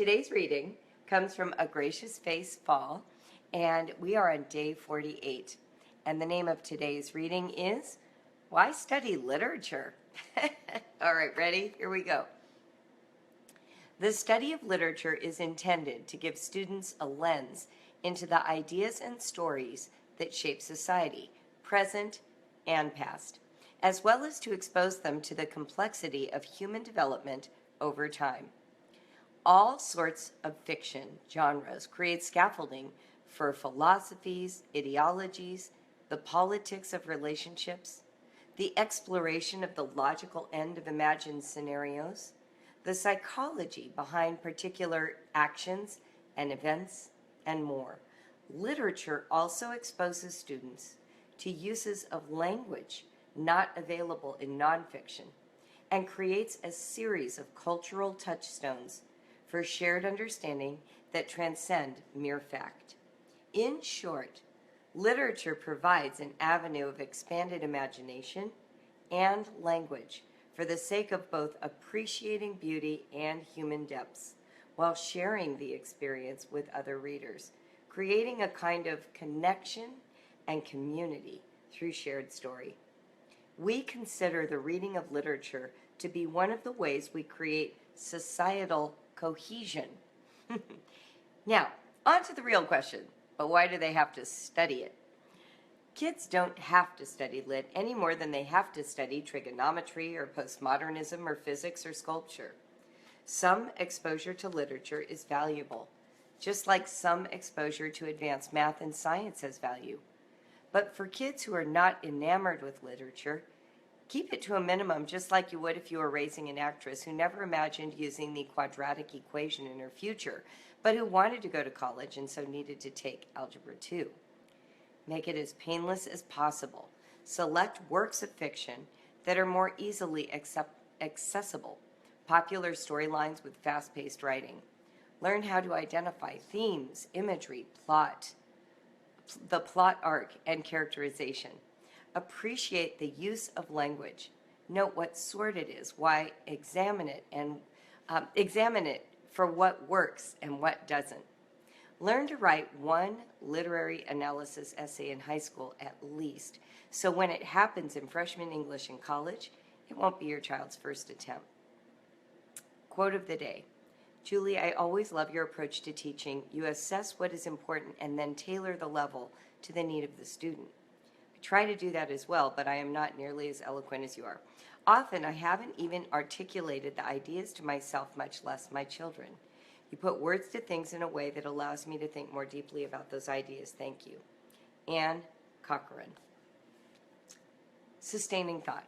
Today's reading comes from A Gracious Face Fall, and we are on day 48. And the name of today's reading is Why Study Literature? All right, ready? Here we go. The study of literature is intended to give students a lens into the ideas and stories that shape society, present and past, as well as to expose them to the complexity of human development over time. All sorts of fiction genres create scaffolding for philosophies, ideologies, the politics of relationships, the exploration of the logical end of imagined scenarios, the psychology behind particular actions and events, and more. Literature also exposes students to uses of language not available in nonfiction and creates a series of cultural touchstones for shared understanding that transcend mere fact. In short, literature provides an avenue of expanded imagination and language for the sake of both appreciating beauty and human depths, while sharing the experience with other readers, creating a kind of connection and community through shared story. We consider the reading of literature to be one of the ways we create societal cohesion. Now, on to the real question, but why do they have to study it? Kids don't have to study lit any more than they have to study trigonometry or postmodernism or physics or sculpture. Some exposure to literature is valuable, just like some exposure to advanced math and science has value. But for kids who are not enamored with literature, keep it to a minimum, just like you would if you were raising an actress who never imagined using the quadratic equation in her future, but who wanted to go to college and so needed to take Algebra 2. Make it as painless as possible. Select works of fiction that are more easily accessible, popular storylines with fast-paced writing. Learn how to identify themes, imagery, plot, the plot arc, and characterization. Appreciate the use of language. Note what sort it is, why examine it, and examine it for what works and what doesn't. Learn to write one literary analysis essay in high school at least, so when it happens in freshman English in college, it won't be your child's first attempt. Quote of the day. Julie, I always love your approach to teaching. You assess what is important and then tailor the level to the need of the student. Try to do that as well, but I am not nearly as eloquent as you are. Often I haven't even articulated the ideas to myself, much less my children. You put words to things in a way that allows me to think more deeply about those ideas. Thank you. Anne Cochran. Sustaining thought.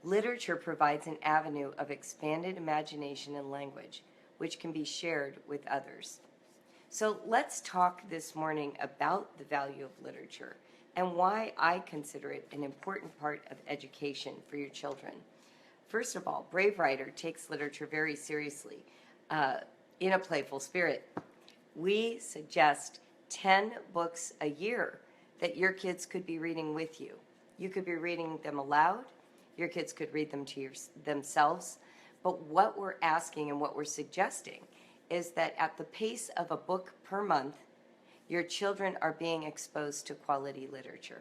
Literature provides an avenue of expanded imagination and language, which can be shared with others. So let's talk this morning about the value of literature and why I consider it an important part of education for your children. First of all, Brave Writer takes literature very seriously in a playful spirit. We suggest 10 books a year that your kids could be reading with you. You could be reading them aloud. Your kids could read them to themselves. But what we're asking and what we're suggesting is that at the pace of a book per month, your children are being exposed to quality literature.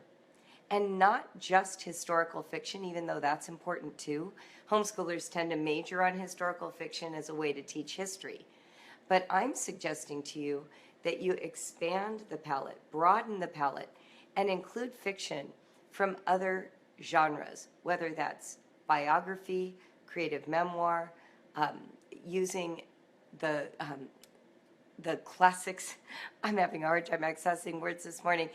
And not just historical fiction, even though that's important too. Homeschoolers tend to major on historical fiction as a way to teach history. But I'm suggesting to you that you expand the palette, broaden the palette, and include fiction from other genres, whether that's biography, creative memoir, using the classics. I'm having a hard time accessing words this morning.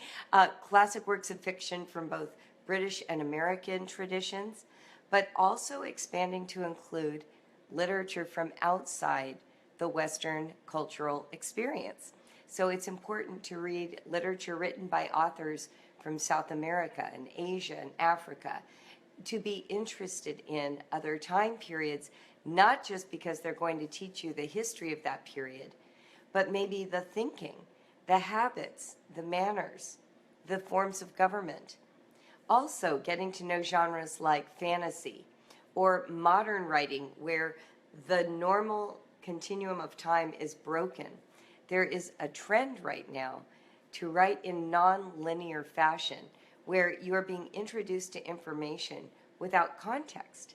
Classic works of fiction from both British and American traditions, but also expanding to include literature from outside the Western cultural experience. So it's important to read literature written by authors from South America and Asia and Africa, to be interested in other time periods, not just because they're going to teach you the history of that period, but maybe the thinking, the habits, the manners, the forms of government. Also, getting to know genres like fantasy or modern writing, where the normal continuum of time is broken. There is a trend right now to write in non-linear fashion where you are being introduced to information without context,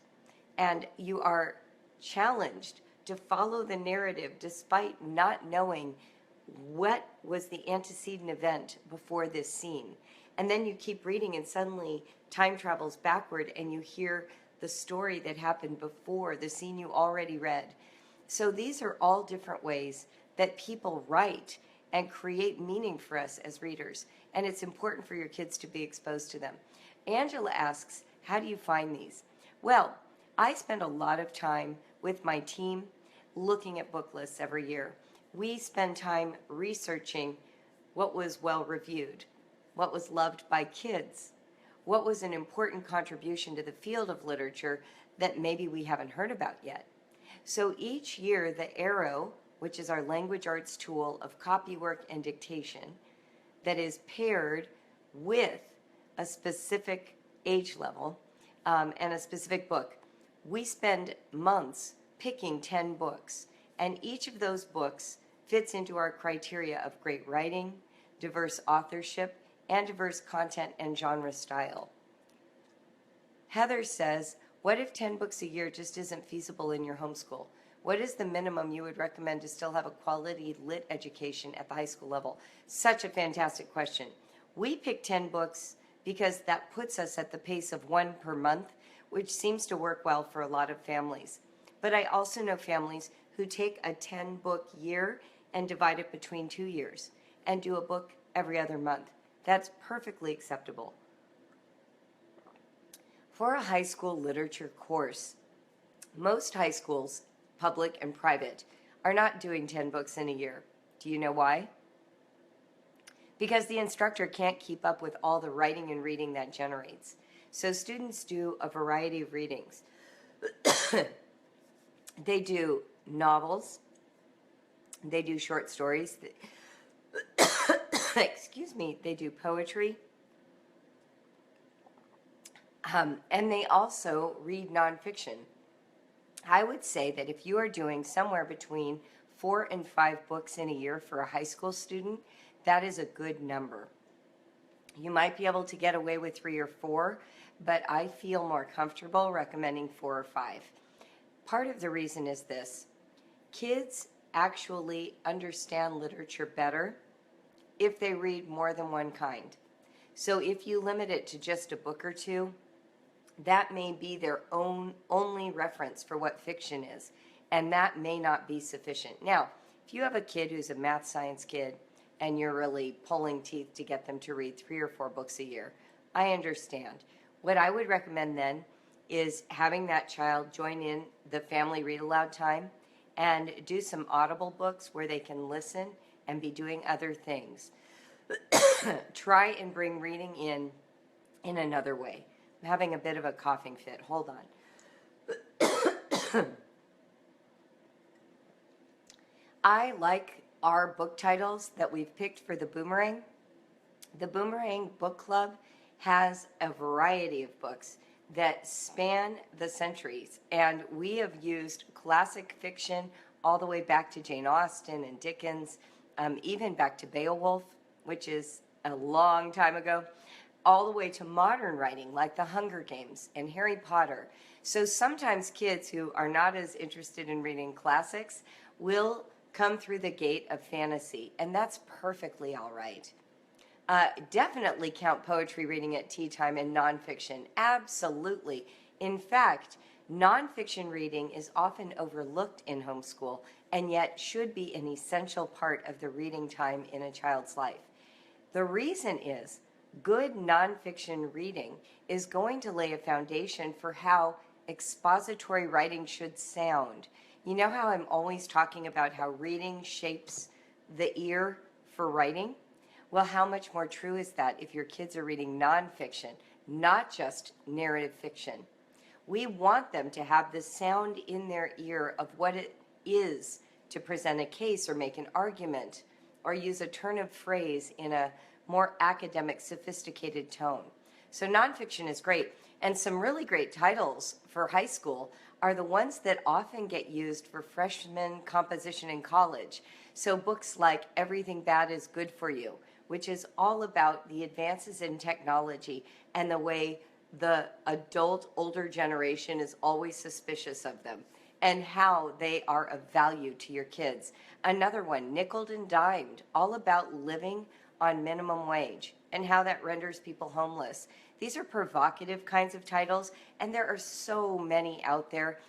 and you are challenged to follow the narrative despite not knowing what was the antecedent event before this scene. And then you keep reading and suddenly time travels backward and you hear the story that happened before the scene you already read. So these are all different ways that people write and create meaning for us as readers. And it's important for your kids to be exposed to them. Angela asks, how do you find these? Well, I spend a lot of time with my team looking at book lists every year. We spend time researching what was well reviewed, what was loved by kids, what was an important contribution to the field of literature that maybe we haven't heard about yet. So each year, the Arrow, which is our language arts tool of copywork and dictation, that is paired with a specific age level and a specific book. We spend months picking 10 books, and each of those books fits into our criteria of great writing, diverse authorship, and diverse content and genre style. Heather says, what if 10 books a year just isn't feasible in your homeschool? What is the minimum you would recommend to still have a quality lit education at the high school level? Such a fantastic question. We pick 10 books because that puts us at the pace of one per month, which seems to work well for a lot of families. But I also know families who take a 10-book year and divide it between 2 years and do a book every other month. That's perfectly acceptable. For a high school literature course, most high schools, public and private, are not doing 10 books in a year. Do you know why? Because the instructor can't keep up with all the writing and reading that generates. So students do a variety of readings. They do novels, they do short stories, excuse me, they do poetry, and they also read nonfiction. I would say that if you are doing somewhere between 4 and 5 books in a year for a high school student, that is a good number. You might be able to get away with 3 or 4, but I feel more comfortable recommending 4 or 5. Part of the reason is this: kids actually understand literature better if they read more than one kind. So if you limit it to just a book or two, that may be their only reference for what fiction is, and that may not be sufficient. Now, if you have a kid who's a math science kid and you're really pulling teeth to get them to read 3 or 4 books a year, I understand. What I would recommend then is having that child join in the family read aloud time and do some audible books where they can listen and be doing other things. Try and bring reading in another way. I'm having a bit of a coughing fit. Hold on. I like our book titles that we've picked for the Boomerang. The Boomerang Book Club has a variety of books that span the centuries, and we have used classic fiction all the way back to Jane Austen and Dickens, even back to Beowulf, which is a long time ago, all the way to modern writing like The Hunger Games and Harry Potter. So sometimes kids who are not as interested in reading classics will come through the gate of fantasy, and that's perfectly all right. Definitely count poetry reading at tea time and nonfiction. Absolutely. In fact, nonfiction reading is often overlooked in homeschool and yet should be an essential part of the reading time in a child's life. The reason is good nonfiction reading is going to lay a foundation for how expository writing should sound. You know how I'm always talking about how reading shapes the ear for writing? Well, how much more true is that if your kids are reading nonfiction, not just narrative fiction? We want them to have the sound in their ear of what it is to present a case or make an argument or use a turn of phrase in a more academic, sophisticated tone. So nonfiction is great. And some really great titles for high school are the ones that often get used for freshman composition in college. So books like Everything Bad is Good for You, which is all about the advances in technology and the way the adult older generation is always suspicious of them and how they are of value to your kids. Another one, Nickeled and Dimed, all about living on minimum wage and how that renders people homeless. These are provocative kinds of titles, and there are so many out there.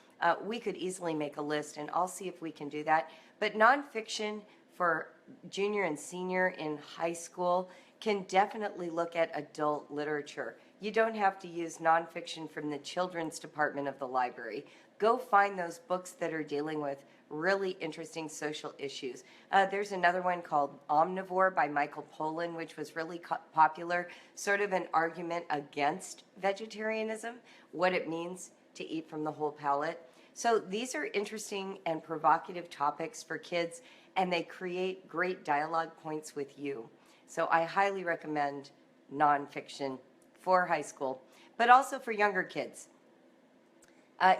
We could easily make a list, and I'll see if we can do that. But nonfiction for junior and senior in high school can definitely look at adult literature. You don't have to use nonfiction from the children's department of the library. Go find those books that are dealing with really interesting social issues. There's another one called Omnivore by Michael Pollan, which was really popular, sort of an argument against vegetarianism, what it means to eat from the whole palate. So these are interesting and provocative topics for kids, and they create great dialogue points with you. So I highly recommend nonfiction for high school, but also for younger kids.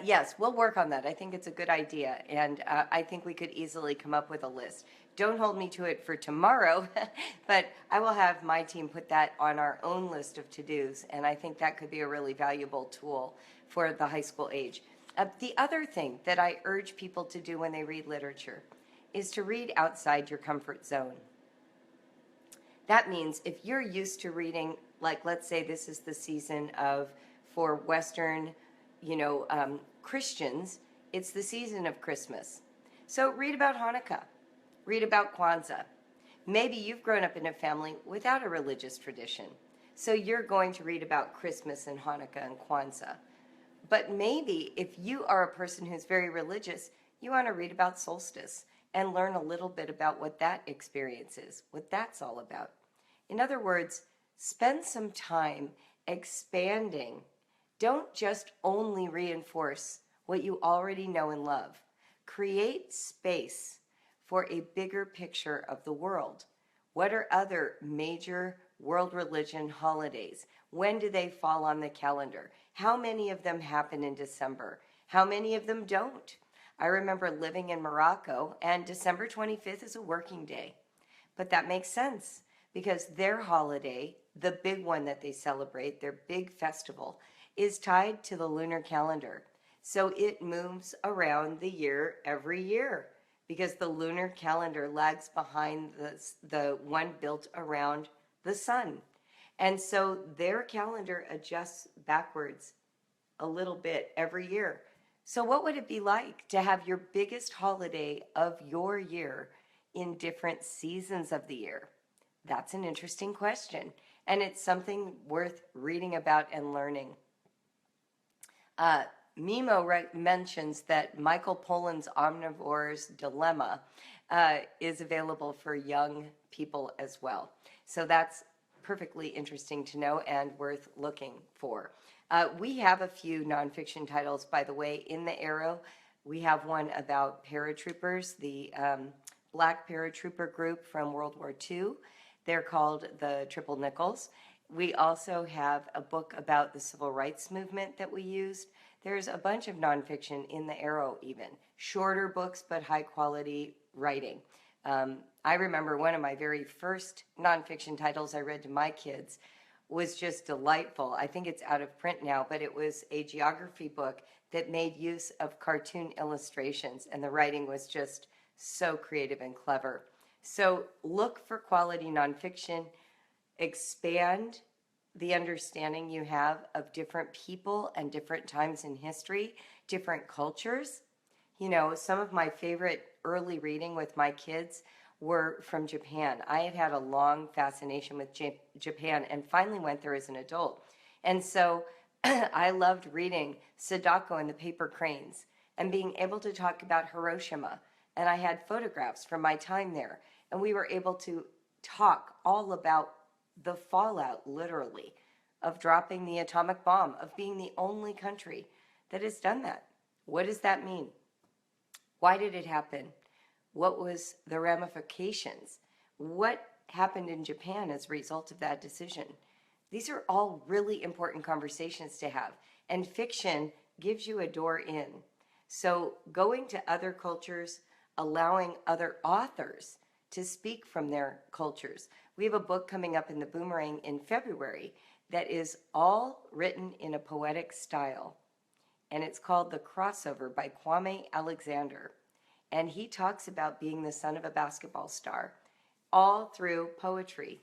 Yes, we'll work on that. I think it's a good idea, and I think we could easily come up with a list. Don't hold me to it for tomorrow, but I will have my team put that on our own list of to-dos, and I think that could be a really valuable tool for the high school age. The other thing that I urge people to do when they read literature is to read outside your comfort zone. That means if you're used to reading, like let's say this is the season for Western Christians, it's the season of Christmas. So read about Hanukkah, read about Kwanzaa. Maybe you've grown up in a family without a religious tradition, so you're going to read about Christmas and Hanukkah and Kwanzaa. But maybe if you are a person who's very religious, you want to read about solstice and learn a little bit about what that experience is, what that's all about. In other words, spend some time expanding. Don't just only reinforce what you already know and love. Create space for a bigger picture of the world. What are other major world religion holidays? When do they fall on the calendar? How many of them happen in December? How many of them don't? I remember living in Morocco, and December 25th is a working day. But that makes sense because their holiday, the big one that they celebrate, their big festival, is tied to the lunar calendar. So it moves around the year every year because the lunar calendar lags behind the one built around the sun. And so their calendar adjusts backwards a little bit every year. So what would it be like to have your biggest holiday of your year in different seasons of the year? That's an interesting question, and it's something worth reading about and learning. Mimo mentions that Michael Pollan's Omnivore's Dilemma is available for young people as well. So that's perfectly interesting to know and worth looking for. We have a few nonfiction titles, by the way, in the Arrow. We have one about paratroopers, the Black paratrooper group from World War II. They're called the Triple Nickels. We also have a book about the civil rights movement that we used. There's a bunch of nonfiction in the Arrow even. Shorter books, but high quality writing. I remember one of my very first nonfiction titles I read to my kids was just delightful. I think it's out of print now, but it was a geography book that made use of cartoon illustrations, and the writing was just so creative and clever. So look for quality nonfiction, expand the understanding you have of different people and different times in history, different cultures. You know, some of my favorite early reading with my kids were from Japan. I had had a long fascination with Japan and finally went there as an adult. And so I loved reading Sadako and the Paper Cranes and being able to talk about Hiroshima. And I had photographs from my time there. And we were able to talk all about the fallout, literally, of dropping the atomic bomb, of being the only country that has done that. What does that mean? Why did it happen? What was the ramifications? What happened in Japan as a result of that decision? These are all really important conversations to have, and fiction gives you a door in. So, going to other cultures, allowing other authors to speak from their cultures. We have a book coming up in the Boomerang in February that is all written in a poetic style, and it's called The Crossover by Kwame Alexander. And he talks about being the son of a basketball star all through poetry.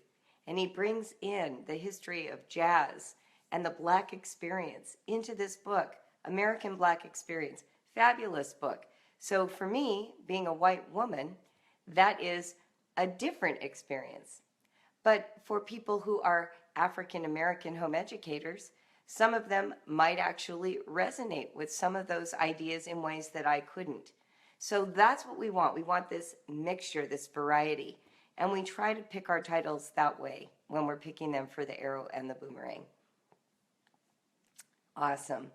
And he brings in the history of jazz and the Black experience into this book, American Black Experience. Fabulous book. So for me, being a white woman, that is a different experience. But for people who are African American home educators, some of them might actually resonate with some of those ideas in ways that I couldn't. So that's what we want. We want this mixture, this variety. And we try to pick our titles that way when we're picking them for the Arrow and the Boomerang. Awesome.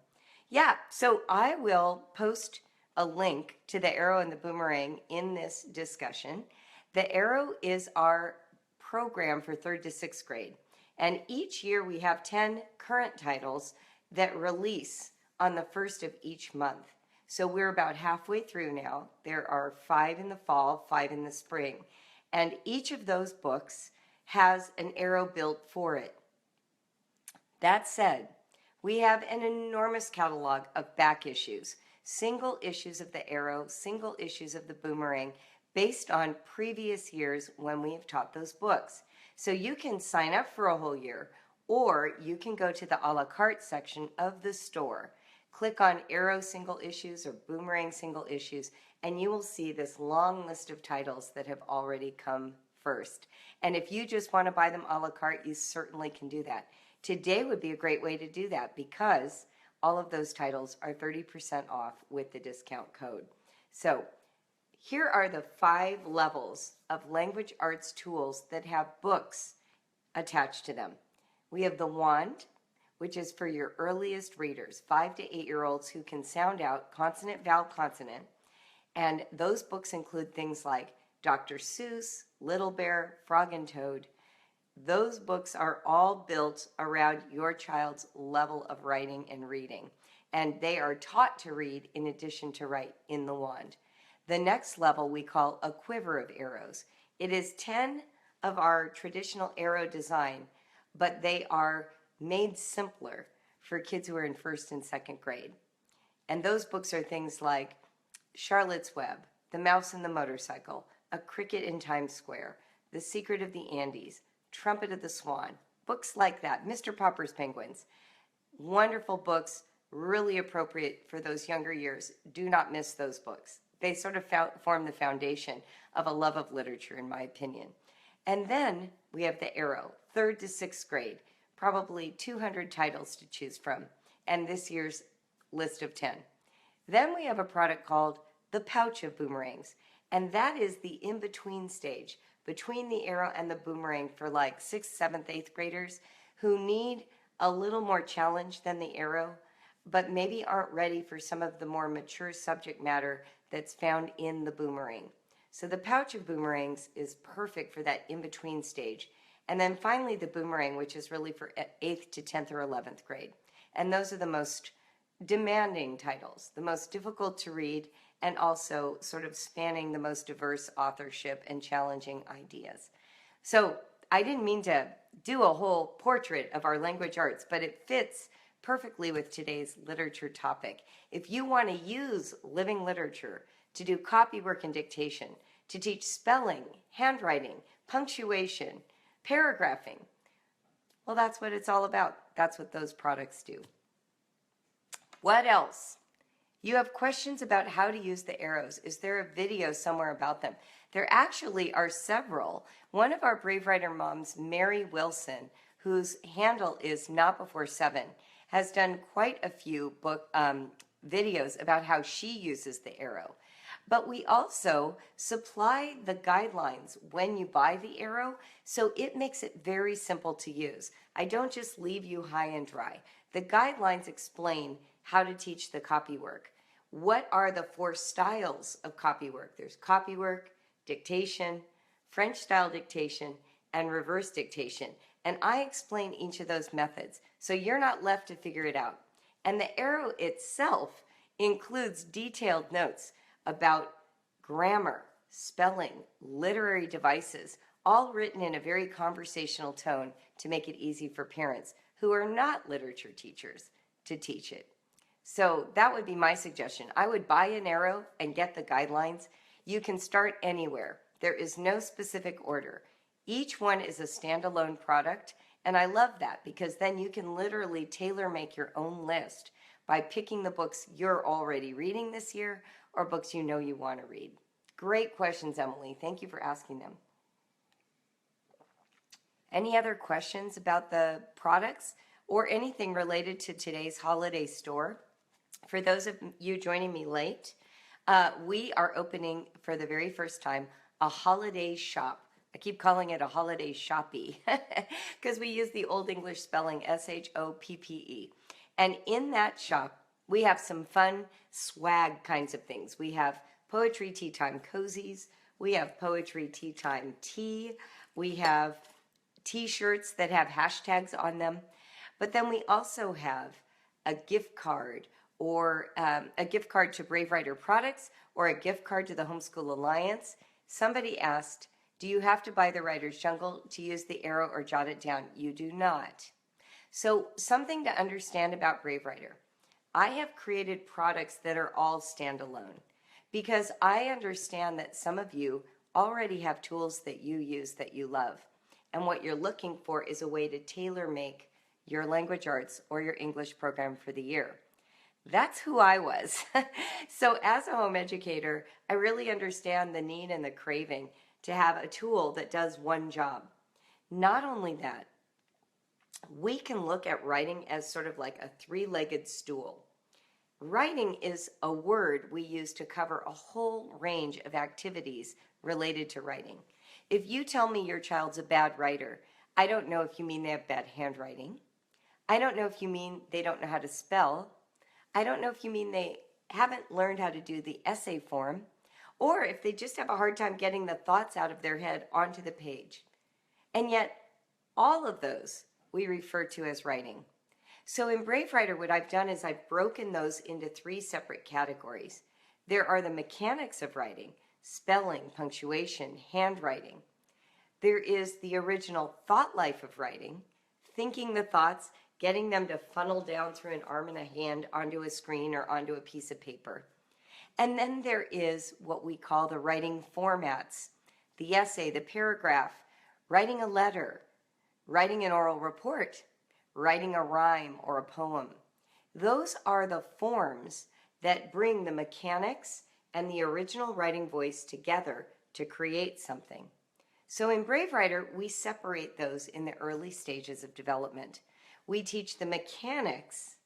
Yeah, so I will post a link to the Arrow and the Boomerang in this discussion. The Arrow is our program for 3rd to 6th grade. And each year we have 10 current titles that release on the 1st of each month. So we're about halfway through now. There are 5 in the fall, 5 in the spring. And each of those books has an arrow built for it. That said, we have an enormous catalog of back issues, single issues of the Arrow, single issues of the Boomerang, based on previous years when we have taught those books. So you can sign up for a whole year, or you can go to the a la carte section of the store, click on Arrow single issues or Boomerang single issues, and you will see this long list of titles that have already come first. And if you just want to buy them a la carte, you certainly can do that. Today would be a great way to do that because all of those titles are 30% off with the discount code. So here are the 5 levels of language arts tools that have books attached to them. We have the wand, which is for your earliest readers, 5 to 8-year-olds who can sound out consonant, vowel, consonant. And those books include things like Dr. Seuss, Little Bear, Frog and Toad. Those books are all built around your child's level of writing and reading. And they are taught to read in addition to write in the wand. The next level we call a quiver of arrows. It is 10 of our traditional arrow design, but they are made simpler for kids who are in 1st and 2nd grade. And those books are things like Charlotte's Web, The Mouse and the Motorcycle, A Cricket in Times Square, The Secret of the Andes, Trumpet of the Swan, books like that, Mr. Popper's Penguins. Wonderful books, really appropriate for those younger years. Do not miss those books. They sort of form the foundation of a love of literature, in my opinion. And then we have the Arrow, 3rd to 6th grade, probably 200 titles to choose from, and this year's list of 10. Then we have a product called the Pouch of Boomerangs, and that is the in-between stage between the Arrow and the Boomerang for like 6th, 7th, 8th graders who need a little more challenge than the Arrow, but maybe aren't ready for some of the more mature subject matter that's found in the Boomerang. So the Pouch of Boomerangs is perfect for that in-between stage. And then finally the Boomerang, which is really for 8th to 10th or 11th grade. And those are the most demanding titles, the most difficult to read, and also sort of spanning the most diverse authorship and challenging ideas. So I didn't mean to do a whole portrait of our language arts, but it fits perfectly with today's literature topic. If you want to use living literature to do copywork and dictation, to teach spelling, handwriting, punctuation, paragraphing, well, that's what it's all about. That's what those products do. What else? You have questions about how to use the arrows. Is there a video somewhere about them? There actually are several. One of our Brave Writer moms, Mary Wilson, whose handle is Not Before 7, has done quite a few videos about how she uses the arrow. But we also supply the guidelines when you buy the arrow, so it makes it very simple to use. I don't just leave you high and dry. The guidelines explain how to teach the copywork. What are the 4 styles of copywork? There's copywork, dictation, French style dictation, and reverse dictation. And I explain each of those methods, so you're not left to figure it out. And the arrow itself includes detailed notes about grammar, spelling, literary devices, all written in a very conversational tone to make it easy for parents who are not literature teachers to teach it. So that would be my suggestion. I would buy an arrow and get the guidelines. You can start anywhere. There is no specific order. Each one is a standalone product, and I love that because then you can literally tailor make your own list by picking the books you're already reading this year or books you know you want to read. Great questions, Emily. Thank you for asking them. Any other questions about the products or anything related to today's holiday store? For those of you joining me late, we are opening for the very first time a holiday shop. I keep calling it a holiday shoppy because we use the Old English spelling SHOPPE. And in that shop, we have some fun swag kinds of things. We have Poetry Tea Time cozies. We have Poetry Tea Time tea. We have t-shirts that have hashtags on them. But then we also have a gift card or a gift card to Brave Writer products or a gift card to the Homeschool Alliance. Somebody asked, do you have to buy the Writer's Jungle to use the arrow or jot it down? You do not. So something to understand about Brave Writer. I have created products that are all standalone because I understand that some of you already have tools that you use that you love. And what you're looking for is a way to tailor make your language arts or your English program for the year. That's who I was. So as a home educator, I really understand the need and the craving to have a tool that does one job. Not only that, we can look at writing as sort of like a three-legged stool. Writing is a word we use to cover a whole range of activities related to writing. If you tell me your child's a bad writer, I don't know if you mean they have bad handwriting. I don't know if you mean they don't know how to spell. I don't know if you mean they haven't learned how to do the essay form, or if they just have a hard time getting the thoughts out of their head onto the page. And yet, all of those we refer to as writing. So in Brave Writer, what I've done is I've broken those into three separate categories. There are the mechanics of writing, spelling, punctuation, handwriting. There is the original thought life of writing, thinking the thoughts, getting them to funnel down through an arm and a hand onto a screen or onto a piece of paper. And then there is what we call the writing formats, the essay, the paragraph, writing a letter, writing an oral report, writing a rhyme or a poem. Those are the forms that bring the mechanics and the original writing voice together to create something. So in Brave Writer, we separate those in the early stages of development. We teach the mechanics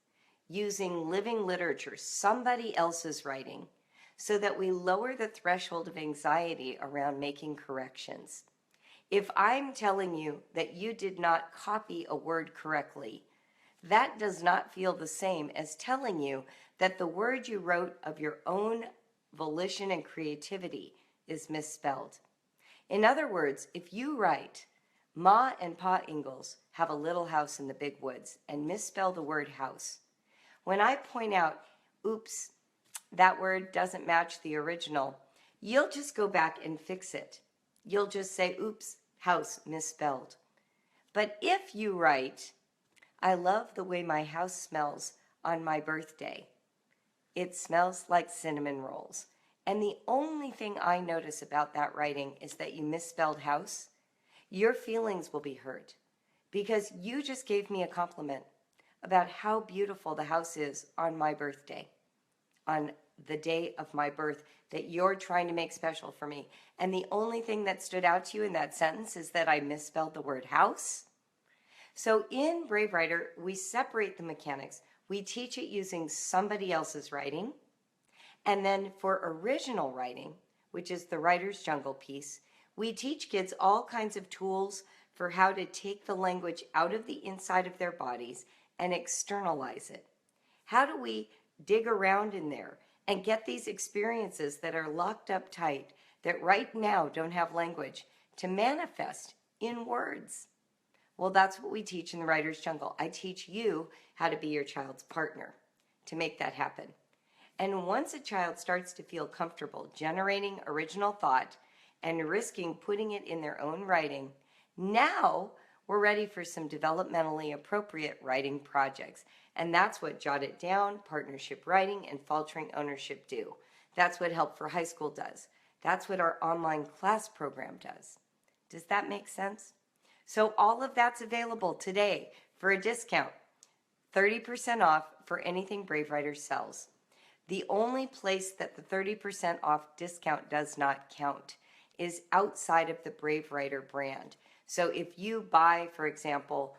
using living literature, somebody else's writing, so that we lower the threshold of anxiety around making corrections. If I'm telling you that you did not copy a word correctly, that does not feel the same as telling you that the word you wrote of your own volition and creativity is misspelled. In other words, if you write, Ma and Pa Ingalls have a little house in the big woods and misspell the word house, when I point out, oops, that word doesn't match the original, you'll just go back and fix it. You'll just say, oops, house misspelled. But if you write, I love the way my house smells on my birthday. It smells like cinnamon rolls. And the only thing I notice about that writing is that you misspelled house. Your feelings will be hurt because you just gave me a compliment about how beautiful the house is on my birthday, on the day of my birth that you're trying to make special for me. And the only thing that stood out to you in that sentence is that I misspelled the word house. So in Brave Writer, we separate the mechanics. We teach it using somebody else's writing. And then for original writing, which is the Writer's Jungle piece, we teach kids all kinds of tools for how to take the language out of the inside of their bodies and externalize it. How do we dig around in there and get these experiences that are locked up tight, that right now don't have language, to manifest in words? Well, that's what we teach in the Writer's Jungle. I teach you how to be your child's partner to make that happen. And once a child starts to feel comfortable generating original thought and risking putting it in their own writing, now we're ready for some developmentally appropriate writing projects. And that's what Jot It Down, Partnership Writing, and Faltering Ownership do. That's what Help for High School does. That's what our online class program does. Does that make sense? So all of that's available today for a discount. 30% off for anything Brave Writer sells. The only place that the 30% off discount does not count is outside of the Brave Writer brand. So if you buy, for example,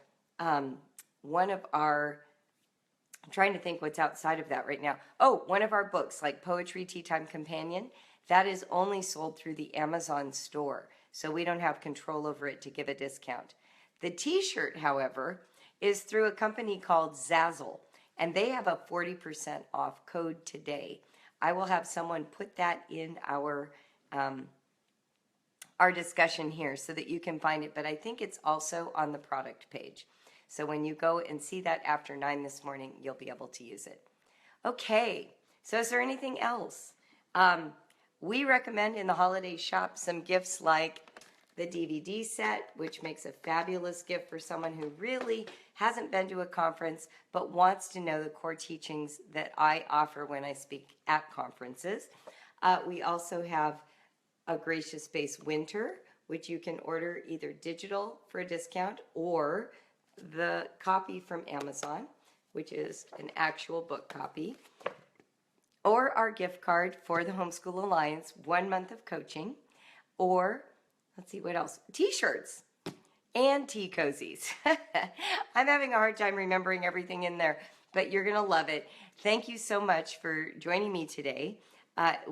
one of our, I'm trying to think what's outside of that right now. Oh, one of our books like Poetry Tea Time Companion, that is only sold through the Amazon store. So we don't have control over it to give a discount. The t-shirt, however, is through a company called Zazzle, and they have a 40% off code today. I will have someone put that in our discussion here so that you can find it, but I think it's also on the product page. So when you go and see that after 9 this morning, you'll be able to use it. Okay, so is there anything else? We recommend in the holiday shop some gifts like the DVD set, which makes a fabulous gift for someone who really hasn't been to a conference but wants to know the core teachings that I offer when I speak at conferences. We also have a Gracious Space Winter, which you can order either digital for a discount or the copy from Amazon, which is an actual book copy, or our gift card for the Homeschool Alliance, 1 month of coaching, or let's see what else, t-shirts and tea cozies. I'm having a hard time remembering everything in there, but you're gonna love it. Thank you so much for joining me today.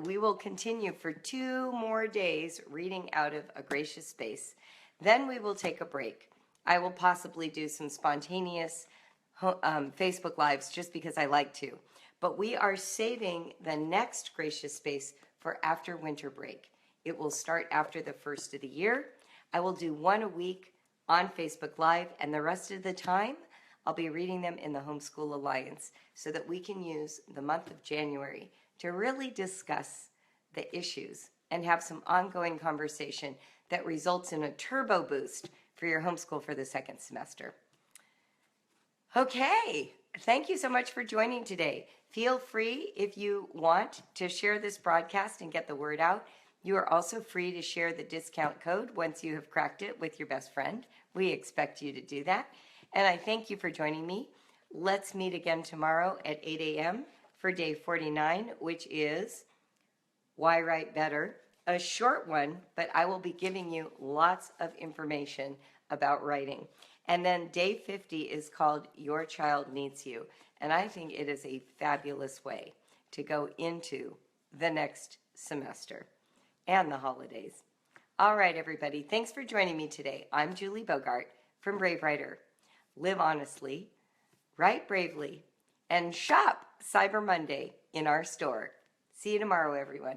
We will continue for 2 more days reading out of A Gracious Space. Then we will take a break. I will possibly do some spontaneous Facebook Lives just because I like to. But we are saving the next Gracious Space for after winter break. It will start after the first of the year. I will do 1 a week on Facebook Live, and the rest of the time, I'll be reading them in the Homeschool Alliance so that we can use the month of January to really discuss the issues and have some ongoing conversation that results in a turbo boost for your homeschool for the second semester. Okay, thank you so much for joining today. Feel free, if you want, to share this broadcast and get the word out. You are also free to share the discount code once you have cracked it with your best friend. We expect you to do that. And I thank you for joining me. Let's meet again tomorrow at 8 a.m. for day 49, which is Why Write Better. A short one, but I will be giving you lots of information about writing. And then day 50 is called Your Child Needs You. And I think it is a fabulous way to go into the next semester and the holidays. All right, everybody. Thanks for joining me today. I'm Julie Bogart from Brave Writer. Live honestly, write bravely, and shop Cyber Monday in our store. See you tomorrow, everyone.